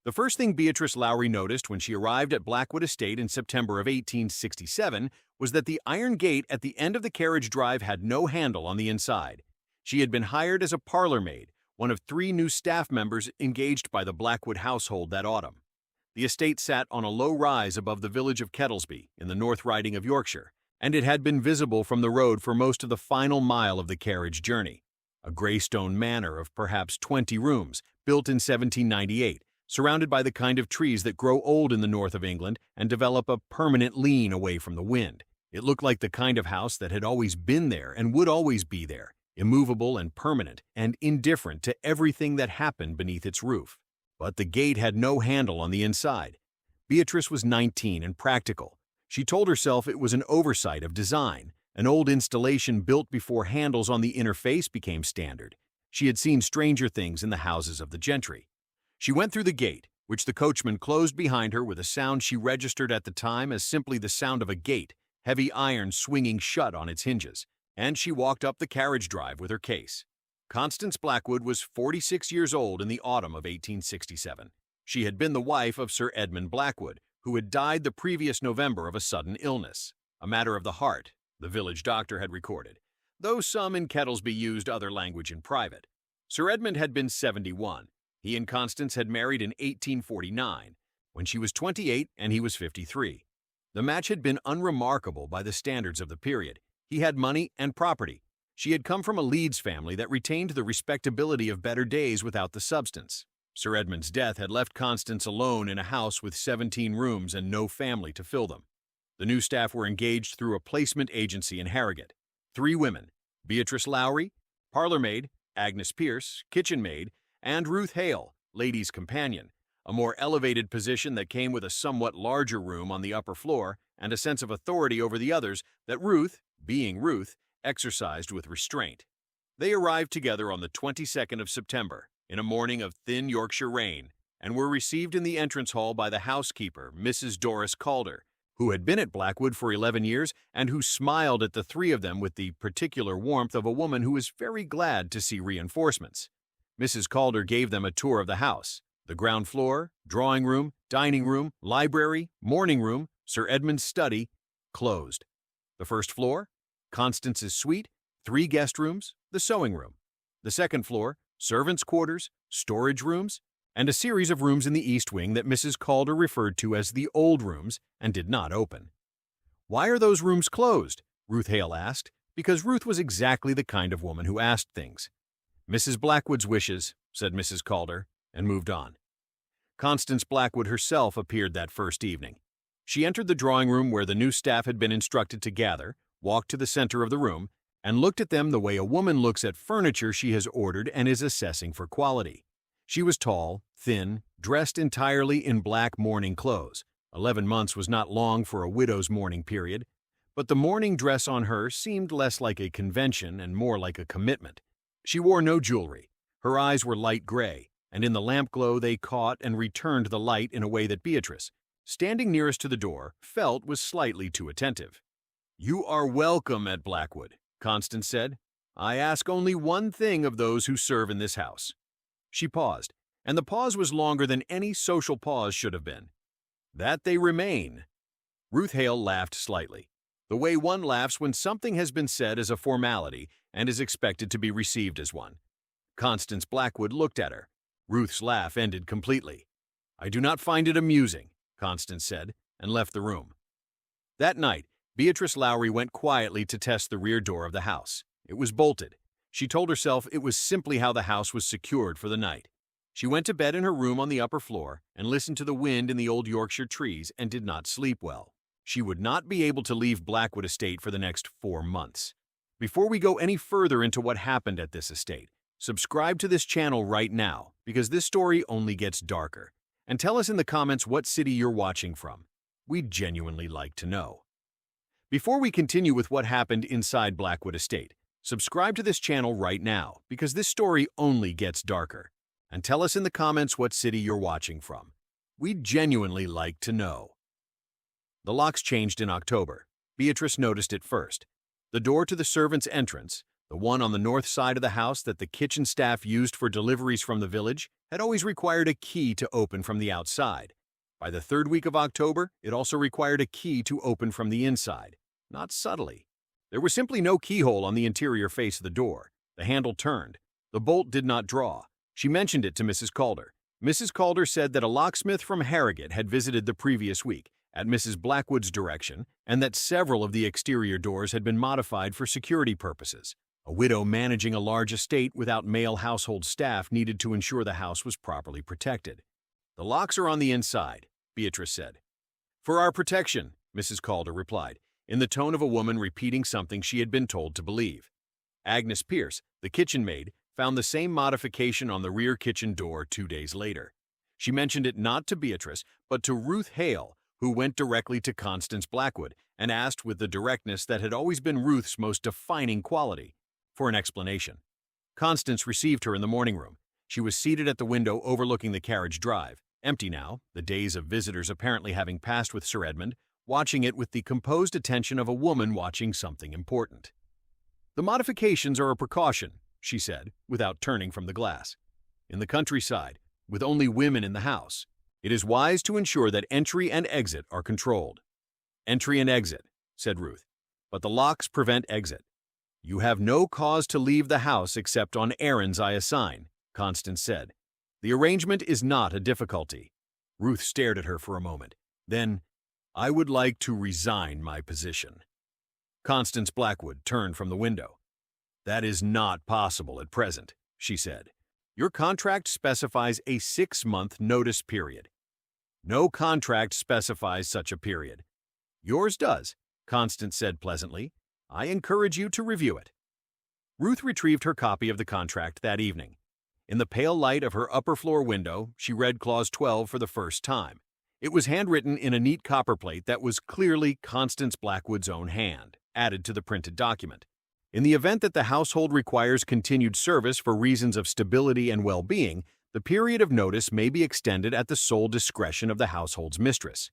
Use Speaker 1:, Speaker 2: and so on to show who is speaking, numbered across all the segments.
Speaker 1: The first thing Beatrice Lowry noticed when she arrived at Blackwood Estate in September of 1867 was that the iron gate at the end of the carriage drive had no handle on the inside. She had been hired as a parlor maid, one of 3 new staff members engaged by the Blackwood household that autumn. The estate sat on a low rise above the village of Kettlesby in the North Riding of Yorkshire, and it had been visible from the road for most of the final mile of the carriage journey. A grey stone manor of perhaps 20 rooms, built in 1798, surrounded by the kind of trees that grow old in the north of England and develop a permanent lean away from the wind. It looked like the kind of house that had always been there and would always be there, immovable and permanent, and indifferent to everything that happened beneath its roof. But the gate had no handle on the inside. Beatrice was 19 and practical. She told herself it was an oversight of design, an old installation built before handles on the inner face became standard. She had seen stranger things in the houses of the gentry. She went through the gate, which the coachman closed behind her with a sound she registered at the time as simply the sound of a gate, heavy iron swinging shut on its hinges, and she walked up the carriage drive with her case. Constance Blackwood was 46 years old in the autumn of 1867. She had been the wife of Sir Edmund Blackwood, who had died the previous November of a sudden illness, a matter of the heart, the village doctor had recorded, though some in Kettlesby used other language in private. Sir Edmund had been 71. He and Constance had married in 1849, when she was 28 and he was 53. The match had been unremarkable by the standards of the period. He had money and property. She had come from a Leeds family that retained the respectability of better days without the substance. Sir Edmund's death had left Constance alone in a house with 17 rooms and no family to fill them. The new staff were engaged through a placement agency in Harrogate. 3 women, Beatrice Lowry, parlour-maid, Agnes Pearce, kitchen-maid, and Ruth Hale, lady's companion, a more elevated position that came with a somewhat larger room on the upper floor and a sense of authority over the others that Ruth, being Ruth, exercised with restraint. They arrived together on the 22nd of September, in a morning of thin Yorkshire rain, and were received in the entrance hall by the housekeeper, Mrs. Doris Calder, who had been at Blackwood for 11 years and who smiled at the 3 of them with the particular warmth of a woman who is very glad to see reinforcements. Mrs. Calder gave them a tour of the house. The ground floor, drawing room, dining room, library, morning room, Sir Edmund's study, closed. The first floor, Constance's suite, 3 guest rooms, the sewing room. The second floor, servants' quarters, storage rooms, and a series of rooms in the east wing that Mrs. Calder referred to as the old rooms and did not open. "Why are those rooms closed?" Ruth Hale asked, because Ruth was exactly the kind of woman who asked things. "Mrs. Blackwood's wishes," said Mrs. Calder, and moved on. Constance Blackwood herself appeared that first evening. She entered the drawing room where the new staff had been instructed to gather, walked to the center of the room, and looked at them the way a woman looks at furniture she has ordered and is assessing for quality. She was tall, thin, dressed entirely in black mourning clothes. 11 months was not long for a widow's mourning period, but the mourning dress on her seemed less like a convention and more like a commitment. She wore no jewelry. Her eyes were light gray, and in the lamp glow they caught and returned the light in a way that Beatrice, standing nearest to the door, felt was slightly too attentive. "You are welcome at Blackwood," Constance said. "I ask only one thing of those who serve in this house." She paused, and the pause was longer than any social pause should have been. "That they remain." Ruth Hale laughed slightly, the way one laughs when something has been said as a formality and is expected to be received as one. Constance Blackwood looked at her. Ruth's laugh ended completely. "I do not find it amusing," Constance said, and left the room. That night, Beatrice Lowry went quietly to test the rear door of the house. It was bolted. She told herself it was simply how the house was secured for the night. She went to bed in her room on the upper floor and listened to the wind in the old Yorkshire trees and did not sleep well. She would not be able to leave Blackwood Estate for the next 4 months. Before we go any further into what happened at this estate, subscribe to this channel right now because this story only gets darker. And tell us in the comments what city you're watching from. We'd genuinely like to know. Before we continue with what happened inside Blackwood Estate, subscribe to this channel right now because this story only gets darker. And tell us in the comments what city you're watching from. We'd genuinely like to know. The locks changed in October. Beatrice noticed it first. The door to the servants' entrance, The one on the north side of the house that the kitchen staff used for deliveries from the village had always required a key to open from the outside. By the third week of October, it also required a key to open from the inside, not subtly. There was simply no keyhole on the interior face of the door. The handle turned. The bolt did not draw. She mentioned it to Mrs. Calder. Mrs. Calder said that a locksmith from Harrogate had visited the previous week, at Mrs. Blackwood's direction, and that several of the exterior doors had been modified for security purposes. A widow managing a large estate without male household staff needed to ensure the house was properly protected. "The locks are on the inside," Beatrice said. "For our protection," Mrs. Calder replied, in the tone of a woman repeating something she had been told to believe. Agnes Pierce, the kitchen maid, found the same modification on the rear kitchen door 2 days later. She mentioned it not to Beatrice, but to Ruth Hale, who went directly to Constance Blackwood and asked with the directness that had always been Ruth's most defining quality, for an explanation. Constance received her in the morning room. She was seated at the window overlooking the carriage drive, empty now, the days of visitors apparently having passed with Sir Edmund, watching it with the composed attention of a woman watching something important. "The modifications are a precaution," she said, without turning from the glass. "In the countryside, with only women in the house, it is wise to ensure that entry and exit are controlled." "Entry and exit," said Ruth, "but the locks prevent exit." "You have no cause to leave the house except on errands I assign," Constance said. "The arrangement is not a difficulty." Ruth stared at her for a moment. Then, "I would like to resign my position." Constance Blackwood turned from the window. "That is not possible at present," she said. "Your contract specifies a 6-month notice period." "No contract specifies such a period." "Yours does," Constance said pleasantly. "I encourage you to review it." Ruth retrieved her copy of the contract that evening. In the pale light of her upper-floor window, she read Clause 12 for the first time. It was handwritten in a neat copperplate that was clearly Constance Blackwood's own hand, added to the printed document. In the event that the household requires continued service for reasons of stability and well-being, the period of notice may be extended at the sole discretion of the household's mistress.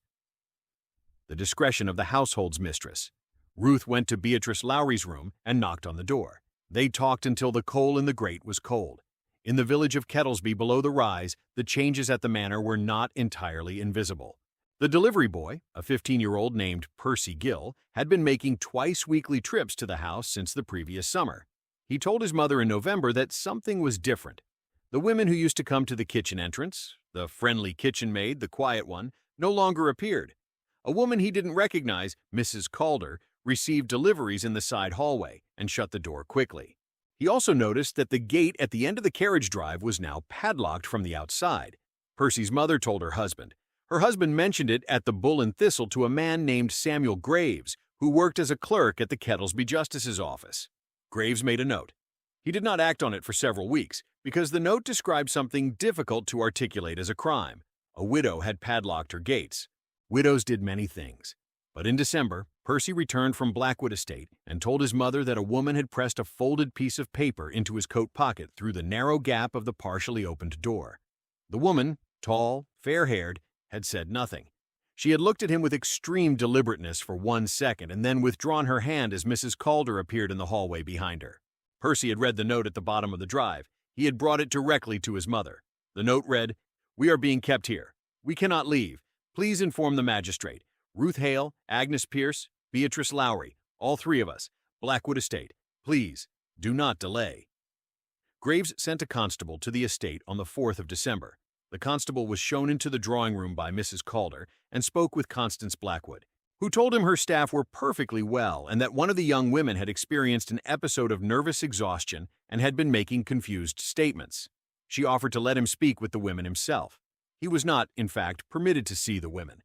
Speaker 1: The discretion of the household's mistress. Ruth went to Beatrice Lowry's room and knocked on the door. They talked until the coal in the grate was cold. In the village of Kettlesby below the rise, the changes at the manor were not entirely invisible. The delivery boy, a 15-year-old named Percy Gill, had been making twice-weekly trips to the house since the previous summer. He told his mother in November that something was different. The women who used to come to the kitchen entrance, the friendly kitchen maid, the quiet one, no longer appeared. A woman he didn't recognize, Mrs. Calder, received deliveries in the side hallway and shut the door quickly. He also noticed that the gate at the end of the carriage drive was now padlocked from the outside. Percy's mother told her husband. Her husband mentioned it at the Bull and Thistle to a man named Samuel Graves, who worked as a clerk at the Kettlesby Justice's office. Graves made a note. He did not act on it for several weeks, because the note described something difficult to articulate as a crime. A widow had padlocked her gates. Widows did many things. But in December, Percy returned from Blackwood Estate and told his mother that a woman had pressed a folded piece of paper into his coat pocket through the narrow gap of the partially opened door. The woman, tall, fair-haired, had said nothing. She had looked at him with extreme deliberateness for 1 second and then withdrawn her hand as Mrs. Calder appeared in the hallway behind her. Percy had read the note at the bottom of the drive. He had brought it directly to his mother. The note read, "We are being kept here. We cannot leave. Please inform the magistrate. Ruth Hale, Agnes Pierce, Beatrice Lowry, all 3 of us, Blackwood Estate. Please, do not delay." Graves sent a constable to the estate on the 4th of December. The constable was shown into the drawing room by Mrs. Calder and spoke with Constance Blackwood, who told him her staff were perfectly well and that one of the young women had experienced an episode of nervous exhaustion and had been making confused statements. She offered to let him speak with the women himself. He was not, in fact, permitted to see the women.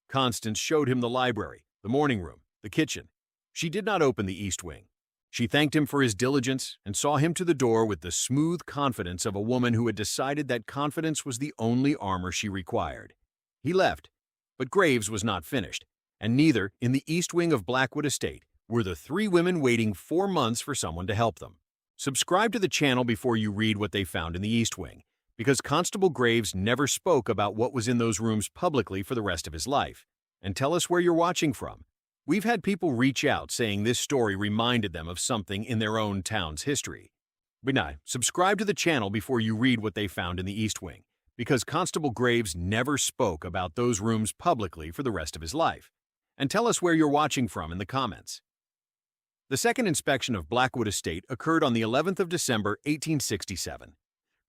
Speaker 1: Constance showed him the library, the morning room, the kitchen. She did not open the east wing. She thanked him for his diligence and saw him to the door with the smooth confidence of a woman who had decided that confidence was the only armor she required. He left, but Graves was not finished, and neither, in the east wing of Blackwood Estate, were the 3 women waiting 4 months for someone to help them. Subscribe to the channel before you read what they found in the east wing, because Constable Graves never spoke about what was in those rooms publicly for the rest of his life. And tell us where you're watching from. We've had people reach out saying this story reminded them of something in their own town's history. But now, subscribe to the channel before you read what they found in the East Wing, because Constable Graves never spoke about those rooms publicly for the rest of his life. And tell us where you're watching from in the comments. The second inspection of Blackwood Estate occurred on the 11th of December, 1867.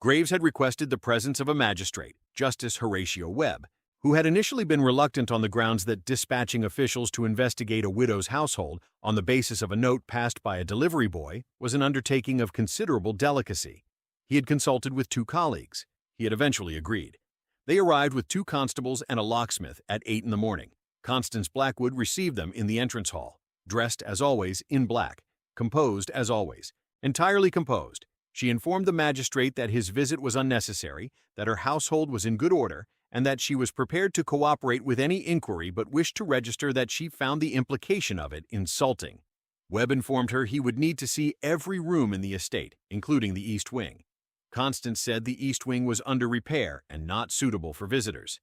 Speaker 1: Graves had requested the presence of a magistrate, Justice Horatio Webb, who had initially been reluctant on the grounds that dispatching officials to investigate a widow's household on the basis of a note passed by a delivery boy was an undertaking of considerable delicacy. He had consulted with 2 colleagues. He had eventually agreed. They arrived with 2 constables and a locksmith at 8 in the morning. Constance Blackwood received them in the entrance hall, dressed as always in black, composed as always, entirely composed. She informed the magistrate that his visit was unnecessary, that her household was in good order, and that she was prepared to cooperate with any inquiry but wished to register that she found the implication of it insulting. Webb informed her he would need to see every room in the estate, including the East Wing. Constance said the East Wing was under repair and not suitable for visitors.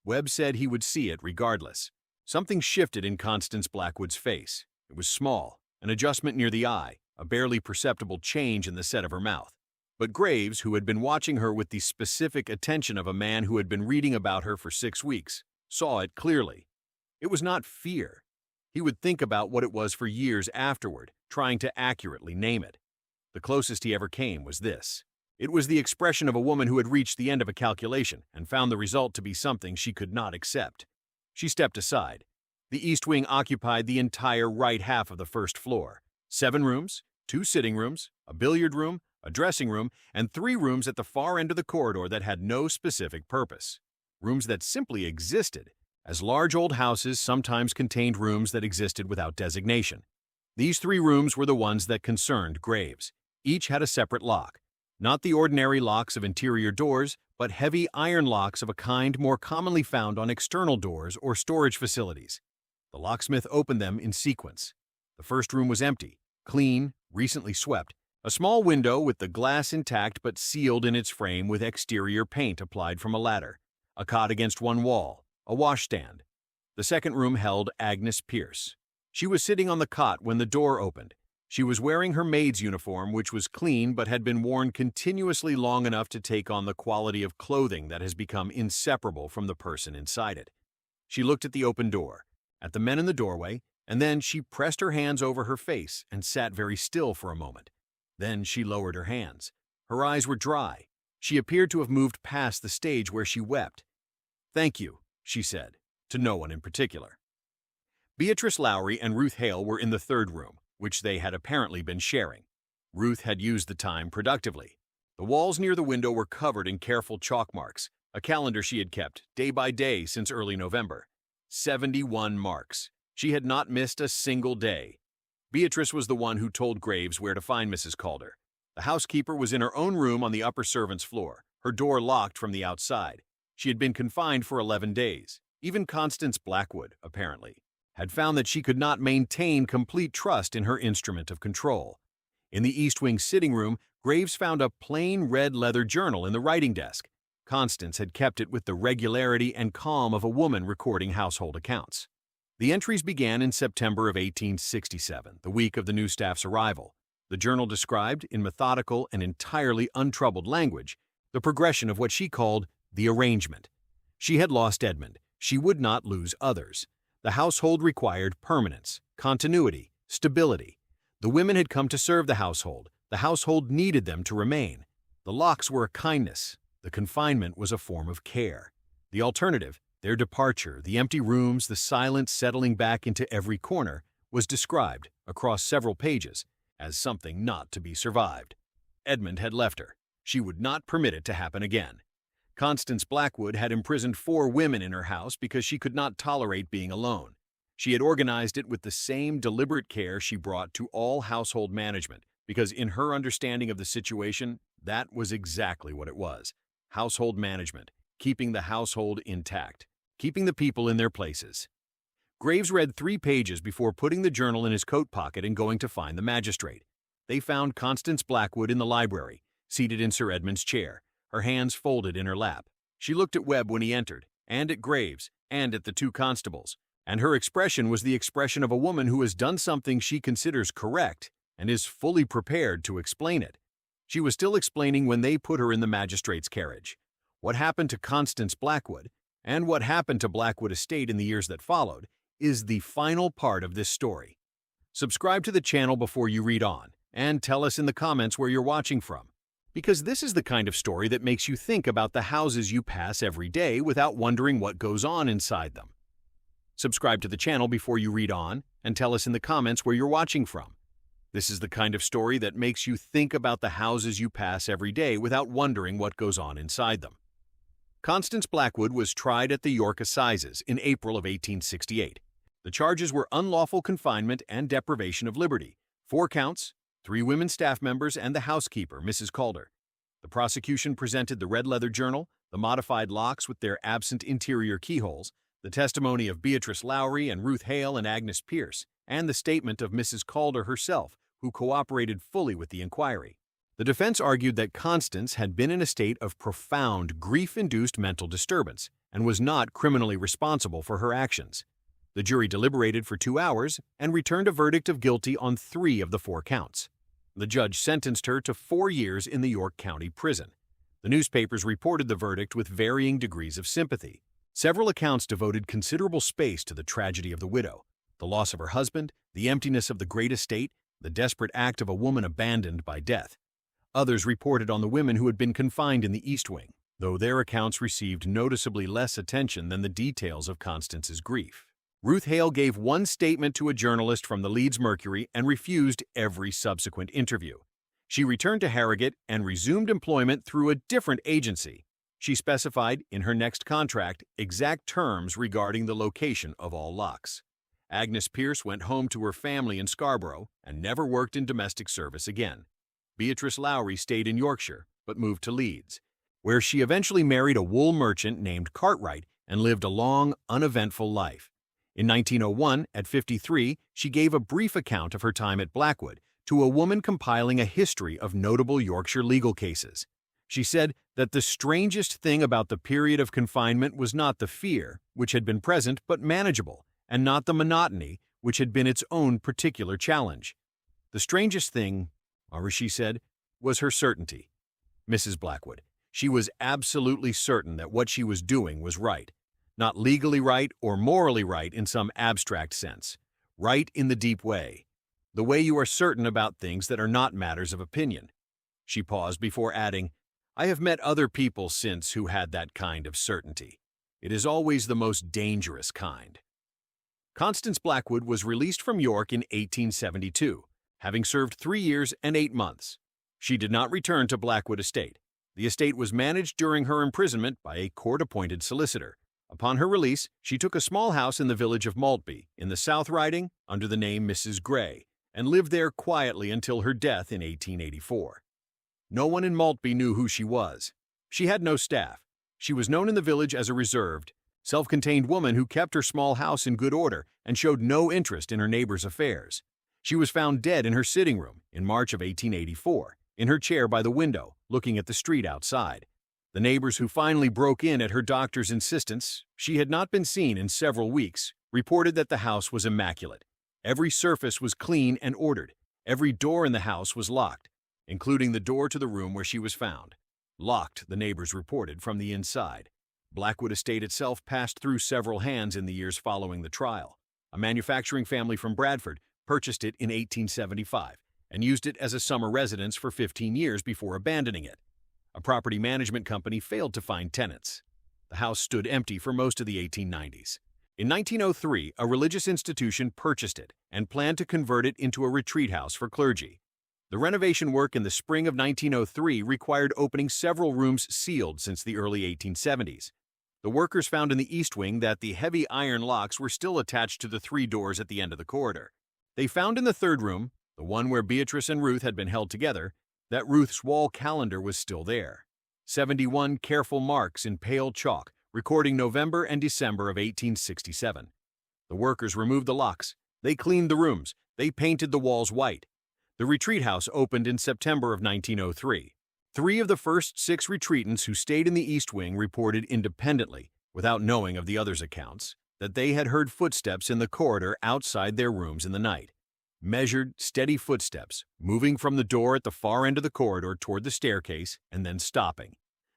Speaker 1: Webb said he would see it regardless. Something shifted in Constance Blackwood's face. It was small, an adjustment near the eye, a barely perceptible change in the set of her mouth. But Graves, who had been watching her with the specific attention of a man who had been reading about her for 6 weeks, saw it clearly. It was not fear. He would think about what it was for years afterward, trying to accurately name it. The closest he ever came was this. It was the expression of a woman who had reached the end of a calculation and found the result to be something she could not accept. She stepped aside. The East Wing occupied the entire right half of the first floor. 7 rooms, 2 sitting rooms, a billiard room, a dressing room, and 3 rooms at the far end of the corridor that had no specific purpose. Rooms that simply existed, as large old houses sometimes contained rooms that existed without designation. These 3 rooms were the ones that concerned Graves. Each had a separate lock. Not the ordinary locks of interior doors, but heavy iron locks of a kind more commonly found on external doors or storage facilities. The locksmith opened them in sequence. The first room was empty, clean, recently swept. A small window with the glass intact but sealed in its frame with exterior paint applied from a ladder. A cot against one wall. A washstand. The second room held Agnes Pierce. She was sitting on the cot when the door opened. She was wearing her maid's uniform, which was clean but had been worn continuously long enough to take on the quality of clothing that has become inseparable from the person inside it. She looked at the open door, at the men in the doorway, and then she pressed her hands over her face and sat very still for a moment. Then she lowered her hands. Her eyes were dry. She appeared to have moved past the stage where she wept. "Thank you," she said, to no one in particular. Beatrice Lowry and Ruth Hale were in the third room, which they had apparently been sharing. Ruth had used the time productively. The walls near the window were covered in careful chalk marks, a calendar she had kept, day by day since early November. 71 marks. She had not missed a single day. Beatrice was the one who told Graves where to find Mrs. Calder. The housekeeper was in her own room on the upper servants' floor, her door locked from the outside. She had been confined for 11 days. Even Constance Blackwood, apparently, had found that she could not maintain complete trust in her instrument of control. In the East Wing sitting room, Graves found a plain red leather journal in the writing desk. Constance had kept it with the regularity and calm of a woman recording household accounts. The entries began in September of 1867, the week of the new staff's arrival. The journal described, in methodical and entirely untroubled language, the progression of what she called the arrangement. She had lost Edmund. She would not lose others. The household required permanence, continuity, stability. The women had come to serve the household. The household needed them to remain. The locks were a kindness. The confinement was a form of care. The alternative, their departure, the empty rooms, the silence settling back into every corner, was described, across several pages, as something not to be survived. Edmund had left her. She would not permit it to happen again. Constance Blackwood had imprisoned 4 women in her house because she could not tolerate being alone. She had organized it with the same deliberate care she brought to all household management, because in her understanding of the situation, that was exactly what it was. Household management, keeping the household intact, keeping the people in their places. Graves read 3 pages before putting the journal in his coat pocket and going to find the magistrate. They found Constance Blackwood in the library, seated in Sir Edmund's chair, her hands folded in her lap. She looked at Webb when he entered, and at Graves, and at the 2 constables. and her expression was the expression of a woman who has done something she considers correct and is fully prepared to explain it. She was still explaining when they put her in the magistrate's carriage. What happened to Constance Blackwood, and what happened to Blackwood Estate in the years that followed, is the final part of this story. Subscribe to the channel before you read on, and tell us in the comments where you're watching from, because this is the kind of story that makes you think about the houses you pass every day without wondering what goes on inside them. Subscribe to the channel before you read on, and tell us in the comments where you're watching from. This is the kind of story that makes you think about the houses you pass every day without wondering what goes on inside them. Constance Blackwood was tried at the York Assizes in April of 1868. The charges were unlawful confinement and deprivation of liberty, 4 counts, 3 women staff members, and the housekeeper, Mrs. Calder. The prosecution presented the red leather journal, the modified locks with their absent interior keyholes, the testimony of Beatrice Lowry and Ruth Hale and Agnes Pierce, and the statement of Mrs. Calder herself, who cooperated fully with the inquiry. The defense argued that Constance had been in a state of profound grief-induced mental disturbance and was not criminally responsible for her actions. The jury deliberated for 2 hours and returned a verdict of guilty on 3 of the 4 counts. The judge sentenced her to 4 years in the York County Prison. The newspapers reported the verdict with varying degrees of sympathy. Several accounts devoted considerable space to the tragedy of the widow, the loss of her husband, the emptiness of the great estate, the desperate act of a woman abandoned by death. Others reported on the women who had been confined in the East Wing, though their accounts received noticeably less attention than the details of Constance's grief. Ruth Hale gave one statement to a journalist from the Leeds Mercury and refused every subsequent interview. She returned to Harrogate and resumed employment through a different agency. She specified in her next contract exact terms regarding the location of all locks. Agnes Pierce went home to her family in Scarborough and never worked in domestic service again. Beatrice Lowry stayed in Yorkshire, but moved to Leeds, where she eventually married a wool merchant named Cartwright and lived a long, uneventful life. In 1901, at 53, she gave a brief account of her time at Blackwood to a woman compiling a history of notable Yorkshire legal cases. She said that the strangest thing about the period of confinement was not the fear, which had been present but manageable, and not the monotony, which had been its own particular challenge. The strangest thing, or as she said, was her certainty. Mrs. Blackwood, she was absolutely certain that what she was doing was right. Not legally right or morally right in some abstract sense. Right in the deep way. The way you are certain about things that are not matters of opinion. She paused before adding, I have met other people since who had that kind of certainty. It is always the most dangerous kind. Constance Blackwood was released from York in 1872, having served 3 years and 8 months. She did not return to Blackwood Estate. The estate was managed during her imprisonment by a court-appointed solicitor. Upon her release, she took a small house in the village of Maltby, in the South Riding, under the name Mrs. Gray, and lived there quietly until her death in 1884. No one in Maltby knew who she was. She had no staff. She was known in the village as a reserved, self-contained woman who kept her small house in good order and showed no interest in her neighbors' affairs. She was found dead in her sitting room in March of 1884, in her chair by the window, looking at the street outside. The neighbors who finally broke in at her doctor's insistence, she had not been seen in several weeks, reported that the house was immaculate. Every surface was clean and ordered. Every door in the house was locked, including the door to the room where she was found. Locked, the neighbors reported, from the inside. Blackwood Estate itself passed through several hands in the years following the trial. A manufacturing family from Bradford purchased it in 1875 and used it as a summer residence for 15 years before abandoning it. A property management company failed to find tenants. The house stood empty for most of the 1890s. In 1903, a religious institution purchased it and planned to convert it into a retreat house for clergy. The renovation work in the spring of 1903 required opening several rooms sealed since the early 1870s. The workers found in the East Wing that the heavy iron locks were still attached to the 3 doors at the end of the corridor. They found in the 3rd room, the one where Beatrice and Ruth had been held together, that Ruth's wall calendar was still there. 71 careful marks in pale chalk, recording November and December of 1867. The workers removed the locks. They cleaned the rooms. They painted the walls white. The retreat house opened in September of 1903. 3 of the first 6 retreatants who stayed in the East Wing reported independently, without knowing of the others' accounts, that they had heard footsteps in the corridor outside their rooms in the night. Measured, steady footsteps, moving from the door at the far end of the corridor toward the staircase and then stopping.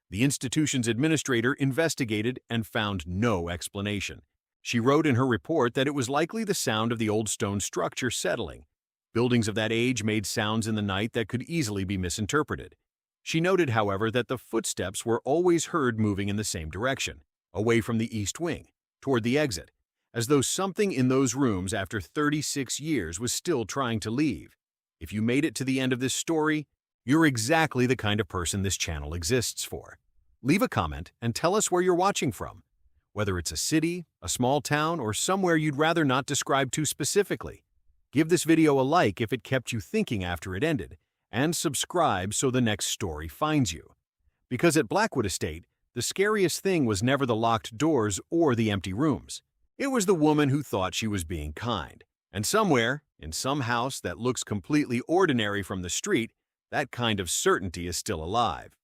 Speaker 1: The institution's administrator investigated and found no explanation. She wrote in her report that it was likely the sound of the old stone structure settling. Buildings of that age made sounds in the night that could easily be misinterpreted. She noted, however, that the footsteps were always heard moving in the same direction, away from the east wing, toward the exit, as though something in those rooms after 36 years was still trying to leave. If you made it to the end of this story, you're exactly the kind of person this channel exists for. Leave a comment and tell us where you're watching from, whether it's a city, a small town, or somewhere you'd rather not describe too specifically. Give this video a like if it kept you thinking after it ended, and subscribe so the next story finds you. Because at Blackwood Estate, the scariest thing was never the locked doors or the empty rooms. It was the woman who thought she was being kind. And somewhere, in some house that looks completely ordinary from the street, that kind of certainty is still alive.